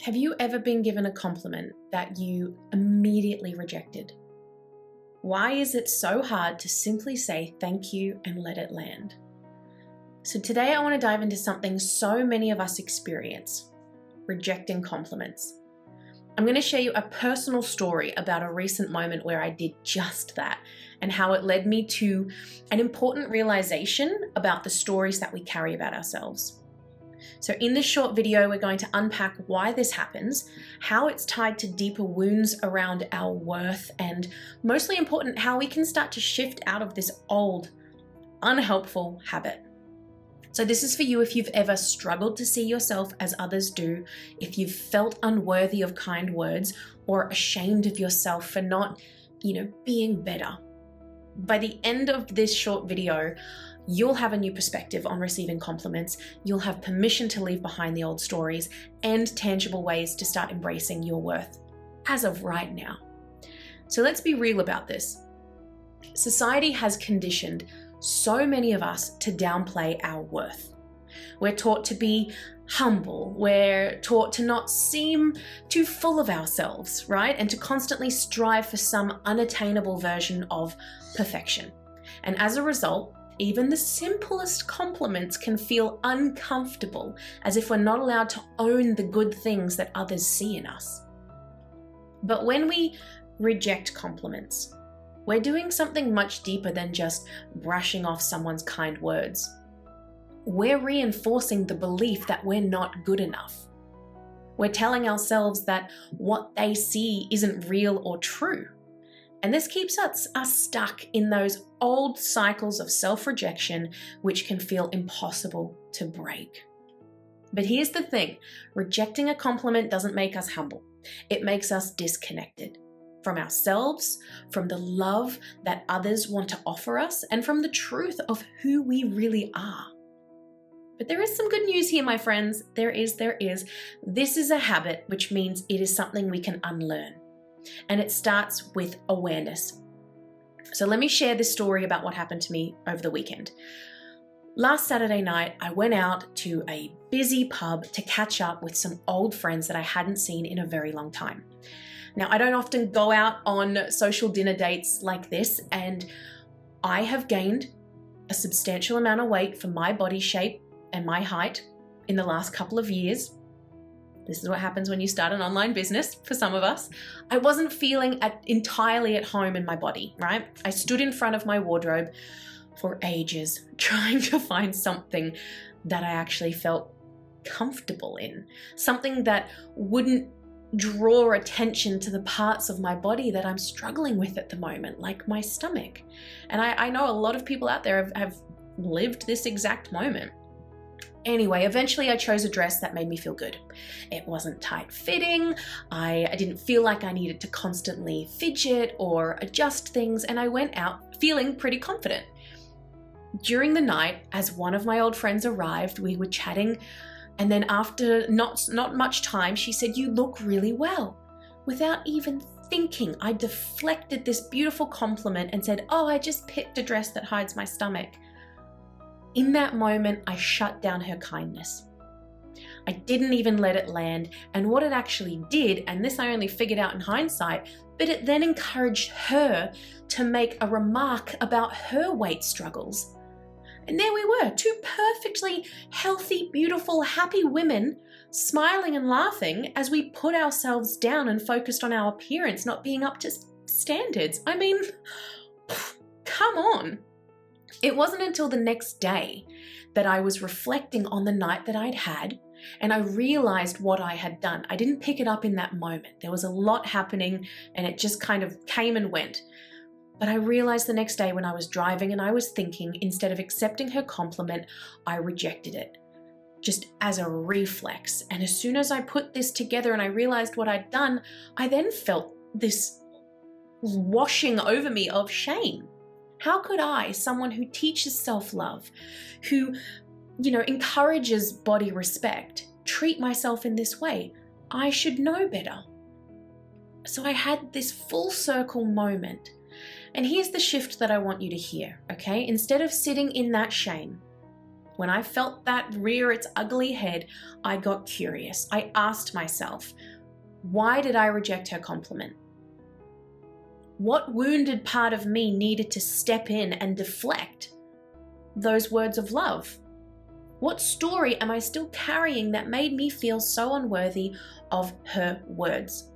Have you ever been given a compliment that you immediately rejected? Why is it so hard to simply say thank you and let it land? So today I want to dive into something so many of us experience: rejecting compliments. I'm going to share you a personal story about a recent moment where I did just that and how it led me to an important realization about the stories that we carry about ourselves. So in this short video, we're going to unpack why this happens, how it's tied to deeper wounds around our worth, and mostly important, how we can start to shift out of this old, unhelpful habit. So this is for you if you've ever struggled to see yourself as others do, if you've felt unworthy of kind words or ashamed of yourself for not, being better. By the end of this short video, you'll have a new perspective on receiving compliments, you'll have permission to leave behind the old stories, and tangible ways to start embracing your worth as of right now. So let's be real about this. Society has conditioned so many of us to downplay our worth. We're taught to be humble, we're taught to not seem too full of ourselves, right? And to constantly strive for some unattainable version of perfection. And as a result, even the simplest compliments can feel uncomfortable, as if we're not allowed to own the good things that others see in us. But when we reject compliments, we're doing something much deeper than just brushing off someone's kind words. We're reinforcing the belief that we're not good enough. We're telling ourselves that what they see isn't real or true. And this keeps us stuck in those old cycles of self-rejection, which can feel impossible to break. But here's the thing, rejecting a compliment doesn't make us humble. It makes us disconnected from ourselves, from the love that others want to offer us, and from the truth of who we really are. But there is some good news here, my friends. There is. This is a habit, which means it is something we can unlearn. And it starts with awareness. So let me share this story about what happened to me over the weekend. Last Saturday night, I went out to a busy pub to catch up with some old friends that I hadn't seen in a very long time. Now, I don't often go out on social dinner dates like this, and I have gained a substantial amount of weight for my body shape and my height in the last couple of years. This is what happens when you start an online business for some of us. I wasn't feeling entirely at home in my body, right? I stood in front of my wardrobe for ages trying to find something that I actually felt comfortable in, something that wouldn't draw attention to the parts of my body that I'm struggling with at the moment, like my stomach. And I know a lot of people out there have lived this exact moment. Anyway, eventually I chose a dress that made me feel good. It wasn't tight fitting, I didn't feel like I needed to constantly fidget or adjust things, and I went out feeling pretty confident. During the night, as one of my old friends arrived, we were chatting, and then after not much time, she said, "You look really well." Without even thinking, I deflected this beautiful compliment and said, "Oh, I just picked a dress that hides my stomach." In that moment, I shut down her kindness. I didn't even let it land, and what it actually did, and this I only figured out in hindsight, but it then encouraged her to make a remark about her weight struggles. And there we were, two perfectly healthy, beautiful, happy women, smiling and laughing as we put ourselves down and focused on our appearance not being up to standards. I mean, come on. It wasn't until the next day that I was reflecting on the night that I'd had, and I realized what I had done. I didn't pick it up in that moment. There was a lot happening and it just kind of came and went. But I realized the next day when I was driving and I was thinking, instead of accepting her compliment, I rejected it, just as a reflex. And as soon as I put this together and I realized what I'd done, I then felt this washing over me of shame. How could I, someone who teaches self-love, who, encourages body respect, treat myself in this way? I should know better. So I had this full circle moment. And here's the shift that I want you to hear, okay? Instead of sitting in that shame, When I felt that rear its ugly head, I got curious. I asked myself, why did I reject her compliment? What wounded part of me needed to step in and deflect those words of love? What story am I still carrying that made me feel so unworthy of her words?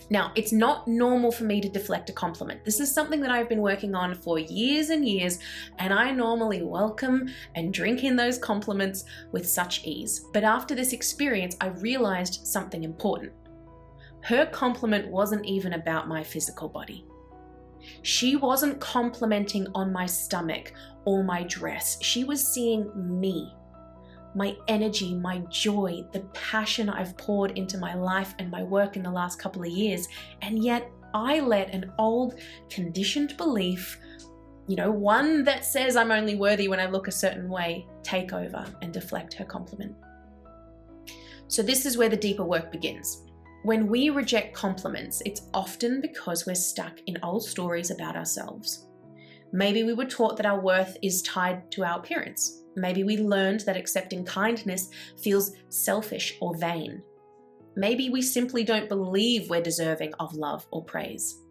Now, it's not normal for me to deflect a compliment. This is something that I've been working on for years and years, and I normally welcome and drink in those compliments with such ease. But after this experience, I realized something important. Her compliment wasn't even about my physical body. She wasn't complimenting on my stomach or my dress. She was seeing me, my energy, my joy, the passion I've poured into my life and my work in the last couple of years. And yet I let an old conditioned belief, one that says I'm only worthy when I look a certain way, take over and deflect her compliment. So this is where the deeper work begins. When we reject compliments, it's often because we're stuck in old stories about ourselves. Maybe we were taught that our worth is tied to our appearance. Maybe we learned that accepting kindness feels selfish or vain. Maybe we simply don't believe we're deserving of love or praise.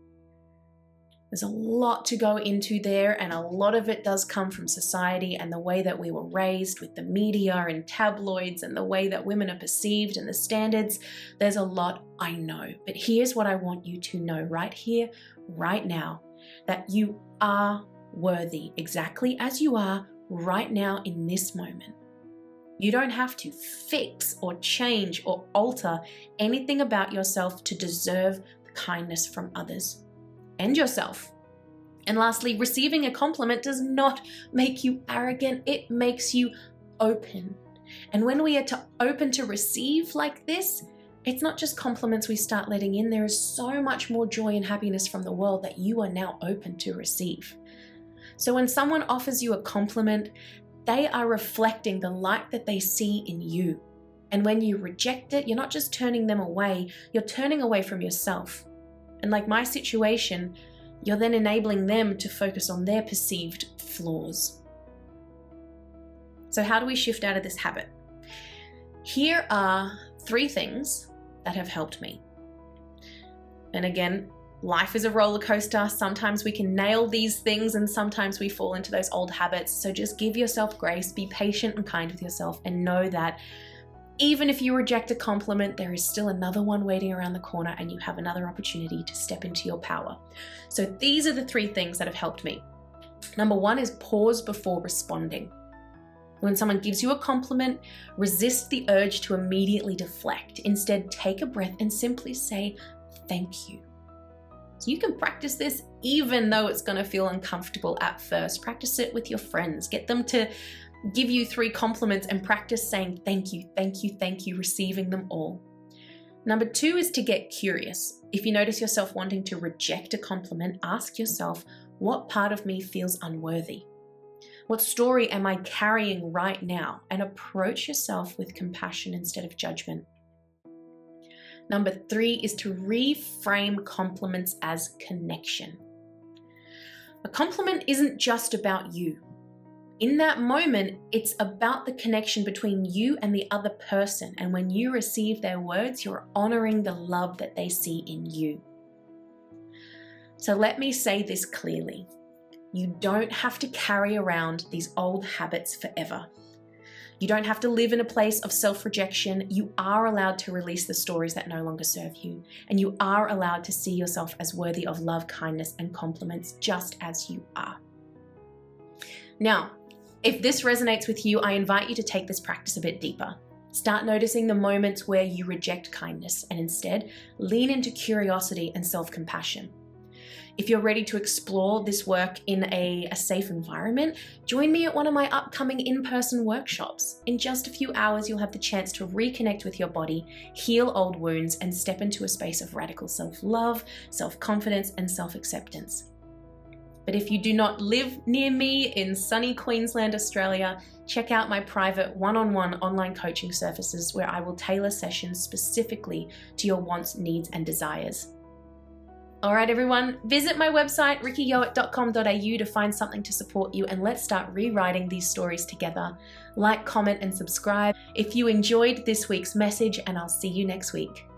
There's a lot to go into there, and a lot of it does come from society and the way that we were raised with the media and tabloids and the way that women are perceived and the standards. There's a lot, I know. But here's what I want you to know right here, right now, that you are worthy exactly as you are right now in this moment. You don't have to fix or change or alter anything about yourself to deserve the kindness from others and yourself. And lastly, receiving a compliment does not make you arrogant, it makes you open. And when we are open to receive like this, it's not just compliments we start letting in. There is so much more joy and happiness from the world that you are now open to receive. So when someone offers you a compliment, they are reflecting the light that they see in you. And when you reject it, you're not just turning them away, you're turning away from yourself. And like my situation, you're then enabling them to focus on their perceived flaws. So how do we shift out of this habit? Here are 3 things that have helped me. And again, life is a roller coaster. Sometimes we can nail these things and sometimes we fall into those old habits. So just give yourself grace, be patient and kind with yourself, and know that even if you reject a compliment, there is still another one waiting around the corner and you have another opportunity to step into your power. So these are the 3 things that have helped me. Number 1 is pause before responding. When someone gives you a compliment, resist the urge to immediately deflect. Instead, take a breath and simply say, thank you. So you can practice this even though it's going to feel uncomfortable at first. Practice it with your friends. Get them to give you 3 compliments and practice saying thank you, thank you, thank you, receiving them all. Number 2 is to get curious. If you notice yourself wanting to reject a compliment, ask yourself, what part of me feels unworthy? What story am I carrying right now? And approach yourself with compassion instead of judgment. Number 3 is to reframe compliments as connection. A compliment isn't just about you. In that moment, it's about the connection between you and the other person. And when you receive their words, you're honoring the love that they see in you. So let me say this clearly. You don't have to carry around these old habits forever. You don't have to live in a place of self-rejection. You are allowed to release the stories that no longer serve you. And you are allowed to see yourself as worthy of love, kindness, and compliments just as you are. Now, if this resonates with you, I invite you to take this practice a bit deeper. Start noticing the moments where you reject kindness and instead lean into curiosity and self-compassion. If you're ready to explore this work in a safe environment, join me at one of my upcoming in-person workshops. In just a few hours, you'll have the chance to reconnect with your body, heal old wounds, and step into a space of radical self-love, self-confidence, and self-acceptance. But if you do not live near me in sunny Queensland, Australia, check out my private one-on-one online coaching services where I will tailor sessions specifically to your wants, needs, and desires. All right, everyone, visit my website, rickyyoet.com.au, to find something to support you, and let's start rewriting these stories together. Like, comment, and subscribe if you enjoyed this week's message, and I'll see you next week.